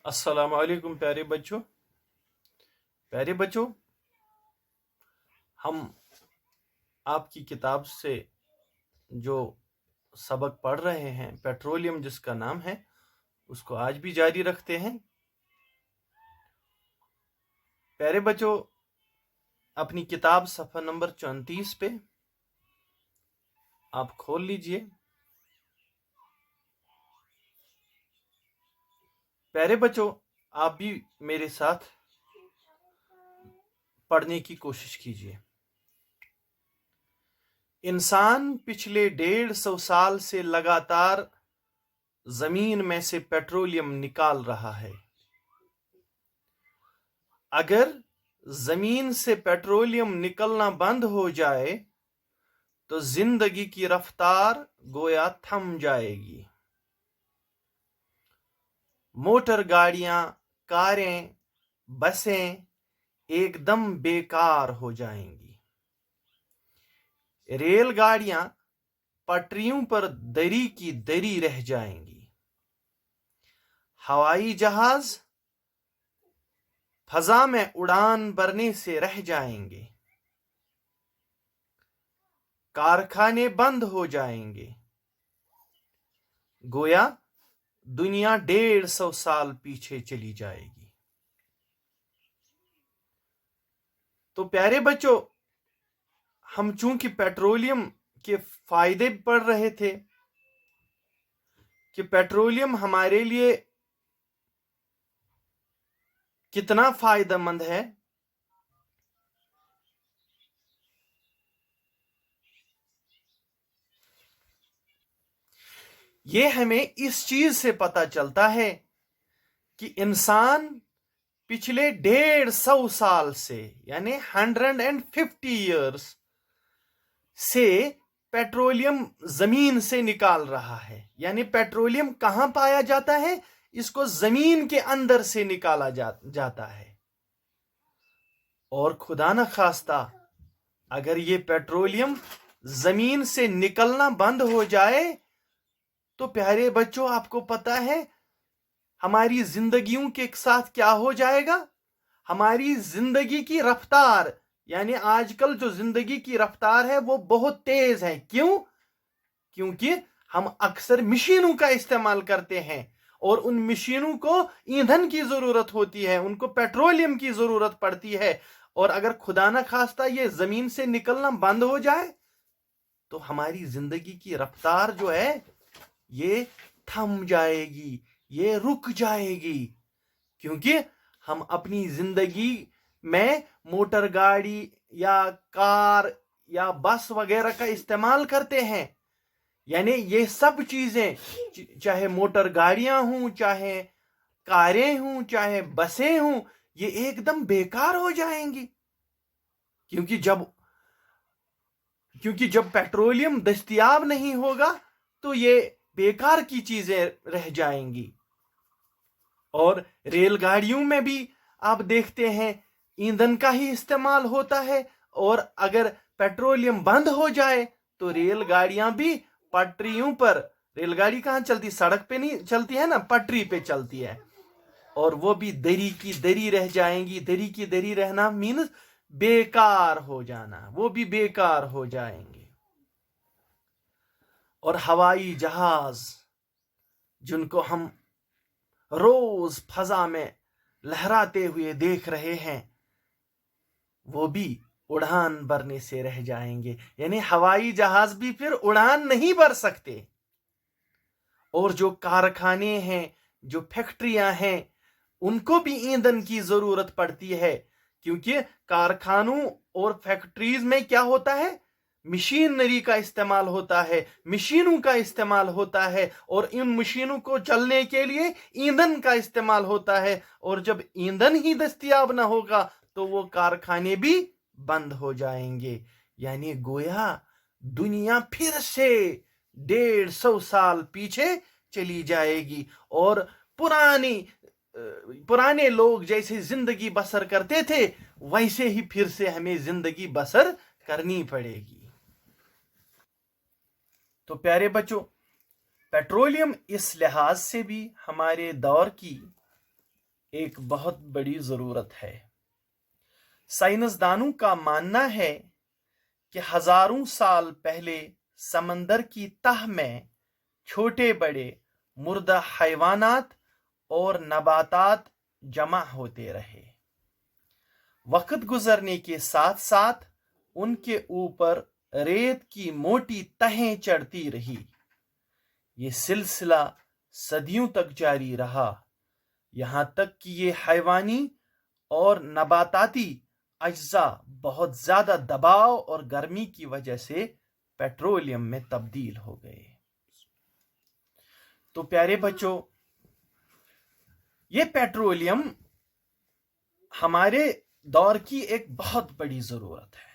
السلام علیکم پیارے بچوں، ہم آپ کی کتاب سے جو سبق پڑھ رہے ہیں پیٹرولیم جس کا نام ہے اس کو آج بھی جاری رکھتے ہیں۔ پیارے بچوں، اپنی کتاب صفحہ نمبر 34 پہ آپ کھول لیجئے۔ پیارے بچوں، آپ بھی میرے ساتھ پڑھنے کی کوشش کیجئے۔ انسان پچھلے 150 سال سے لگاتار زمین میں سے پیٹرولیم نکال رہا ہے۔ اگر زمین سے پیٹرولیم نکلنا بند ہو جائے تو زندگی کی رفتار گویا تھم جائے گی۔ موٹر گاڑیاں، کاریں، بسیں ایک دم بیکار ہو جائیں گی۔ ریل گاڑیاں پٹریوں پر دری کی دری رہ جائیں گی۔ ہوائی جہاز فضا میں اڑان بھرنے سے رہ جائیں گے۔ کارخانے بند ہو جائیں گے۔ گویا دنیا 150 سال پیچھے چلی جائے گی۔ تو پیارے بچوں، ہم چونکہ پیٹرولیم کے فائدے پڑھ رہے تھے کہ پیٹرولیم ہمارے لیے کتنا فائدہ مند ہے، یہ ہمیں اس چیز سے پتہ چلتا ہے کہ انسان پچھلے 150 سال سے یعنی 150 ایئرس سے پیٹرولیم زمین سے نکال رہا ہے۔ یعنی پیٹرولیم کہاں پایا جاتا ہے؟ اس کو زمین کے اندر سے نکالا جاتا ہے۔ اور خدا نخواستہ اگر یہ پیٹرولیم زمین سے نکلنا بند ہو جائے تو پیارے بچوں، آپ کو پتہ ہے ہماری زندگیوں کے ساتھ کیا ہو جائے گا؟ ہماری زندگی کی رفتار، یعنی آج کل جو زندگی کی رفتار ہے وہ بہت تیز ہے۔ کیوں؟ کیونکہ ہم اکثر مشینوں کا استعمال کرتے ہیں اور ان مشینوں کو ایندھن کی ضرورت ہوتی ہے، ان کو پیٹرولیم کی ضرورت پڑتی ہے۔ اور اگر خدا نہ خواستہ یہ زمین سے نکلنا بند ہو جائے تو ہماری زندگی کی رفتار جو ہے یہ تھم جائے گی، یہ رک جائے گی، کیونکہ ہم اپنی زندگی میں موٹر گاڑی یا کار یا بس وغیرہ کا استعمال کرتے ہیں۔ یعنی یہ سب چیزیں، چاہے موٹر گاڑیاں ہوں، چاہے کاریں ہوں، چاہے بسیں ہوں، یہ ایک دم بیکار ہو جائیں گی، کیونکہ جب پیٹرولیم دستیاب نہیں ہوگا تو یہ بیکار کی چیزیں رہ جائیں گی۔ اور ریل گاڑیوں میں بھی آپ دیکھتے ہیں ایندھن کا ہی استعمال ہوتا ہے، اور اگر پیٹرولیم بند ہو جائے تو ریل گاڑیاں بھی پٹریوں پر، ریل گاڑی کہاں چلتی؟ سڑک پہ نہیں چلتی ہے نا، پٹری پہ چلتی ہے، اور وہ بھی دری کی دری رہ جائیں گی۔ دری کی دری رہنا مینز بیکار ہو جانا، وہ بھی بیکار ہو جائیں گے۔ اور ہوائی جہاز جن کو ہم روز فضا میں لہراتے ہوئے دیکھ رہے ہیں وہ بھی اڑان بھرنے سے رہ جائیں گے۔ یعنی ہوائی جہاز بھی پھر اڑان نہیں بھر سکتے۔ اور جو کارخانے ہیں، جو فیکٹریاں ہیں، ان کو بھی ایندھن کی ضرورت پڑتی ہے، کیونکہ کارخانوں اور فیکٹریز میں کیا ہوتا ہے؟ مشینری کا استعمال ہوتا ہے، مشینوں کا استعمال ہوتا ہے، اور ان مشینوں کو چلنے کے لیے ایندھن کا استعمال ہوتا ہے۔ اور جب ایندھن ہی دستیاب نہ ہوگا تو وہ کارخانے بھی بند ہو جائیں گے۔ یعنی گویا دنیا پھر سے 150 سال پیچھے چلی جائے گی، اور پرانے لوگ جیسے زندگی بسر کرتے تھے ویسے ہی پھر سے ہمیں زندگی بسر کرنی پڑے گی۔ تو پیارے بچوں، پیٹرولیم اس لحاظ سے بھی ہمارے دور کی ایک بہت بڑی ضرورت ہے۔ سائنسدانوں کا ماننا ہے کہ ہزاروں سال پہلے سمندر کی تہ میں چھوٹے بڑے مردہ حیوانات اور نباتات جمع ہوتے رہے۔ وقت گزرنے کے ساتھ ساتھ ان کے اوپر ریت کی موٹی تہیں چڑھتی رہی۔ یہ سلسلہ صدیوں تک جاری رہا، یہاں تک کہ یہ حیوانی اور نباتاتی اجزاء بہت زیادہ دباؤ اور گرمی کی وجہ سے پیٹرولیم میں تبدیل ہو گئے۔ تو پیارے بچوں، یہ پیٹرولیم ہمارے دور کی ایک بہت بڑی ضرورت ہے۔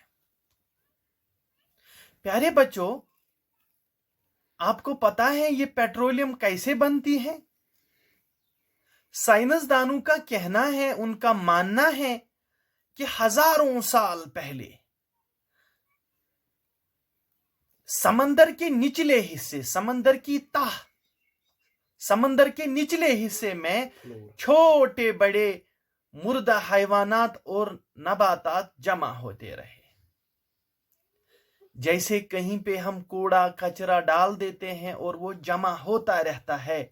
پیارے بچوں، آپ کو پتا ہے یہ پیٹرولیم کیسے بنتی ہے؟ سائنسدانوں کا کہنا ہے، ان کا ماننا ہے کہ ہزاروں سال پہلے سمندر کے نچلے حصے، سمندر کی تہ، سمندر کے نچلے حصے میں چھوٹے بڑے مردہ حیوانات اور نباتات جمع ہوتے رہے۔ جیسے کہیں پہ ہم کوڑا کچرا ڈال دیتے ہیں اور وہ جمع ہوتا رہتا ہے،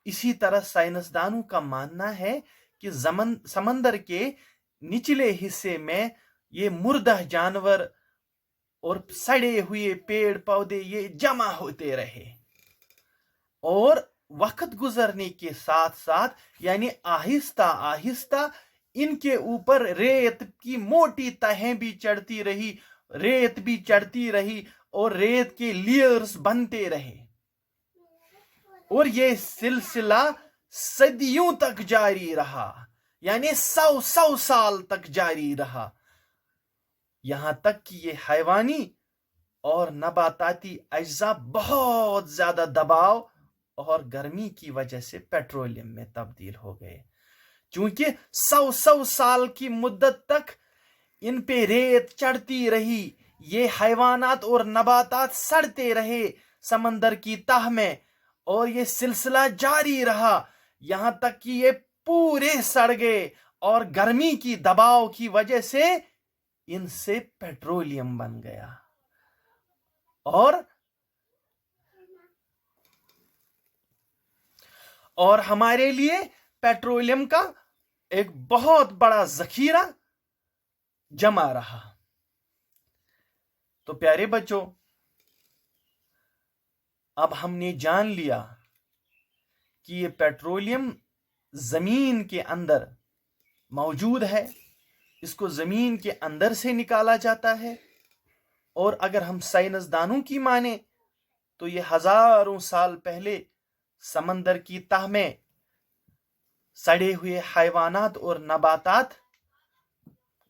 اسی طرح سائنسدانوں کا ماننا ہے کہ سمندر کے نچلے حصے میں یہ مردہ جانور اور سڑے ہوئے پیڑ پودے یہ جمع ہوتے رہے، اور وقت گزرنے کے ساتھ ساتھ یعنی آہستہ آہستہ ان کے اوپر ریت کی موٹی تہیں بھی چڑھتی رہی، ریت بھی چڑھتی رہی اور ریت کے لیئرز بنتے رہے، اور یہ سلسلہ صدیوں تک جاری رہا، یعنی 100 سال تک جاری رہا، یہاں تک کہ یہ حیوانی اور نباتاتی اجزاء بہت زیادہ دباؤ اور گرمی کی وجہ سے پیٹرولیم میں تبدیل ہو گئے۔ چونکہ 100 سال کی مدت تک ان پہ ریت چڑھتی رہی، یہ حیوانات اور نباتات سڑتے رہے سمندر کی تہ میں، اور یہ سلسلہ جاری رہا یہاں تک کہ یہ پورے سڑ گئے، اور گرمی کی دباؤ کی وجہ سے ان سے پیٹرولیم بن گیا۔ اور ہمارے لیے پیٹرولیم کا ایک بہت بڑا ذخیرہ جمع رہا۔ تو پیارے بچوں، اب ہم نے جان لیا کہ یہ پیٹرولیم زمین کے اندر موجود ہے، اس کو زمین کے اندر سے نکالا جاتا ہے، اور اگر ہم سائنسدانوں کی مانیں تو یہ ہزاروں سال پہلے سمندر کی تہ میں سڑے ہوئے حیوانات اور نباتات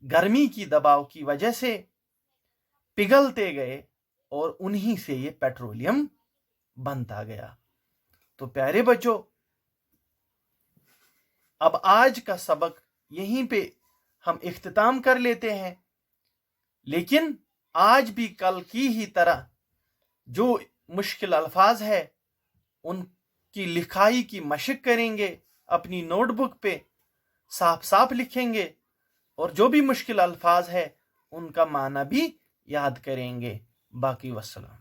گرمی کی دباؤ کی وجہ سے پگھلتے گئے، اور انہی سے یہ پیٹرولیم بنتا گیا۔ تو پیارے بچوں، اب آج کا سبق یہیں پہ ہم اختتام کر لیتے ہیں، لیکن آج بھی کل کی ہی طرح جو مشکل الفاظ ہے ان کی لکھائی کی مشق کریں گے، اپنی نوٹ بک پہ صاف صاف لکھیں گے، اور جو بھی مشکل الفاظ ہے ان کا معنی بھی یاد کریں گے۔ باقی والسلام۔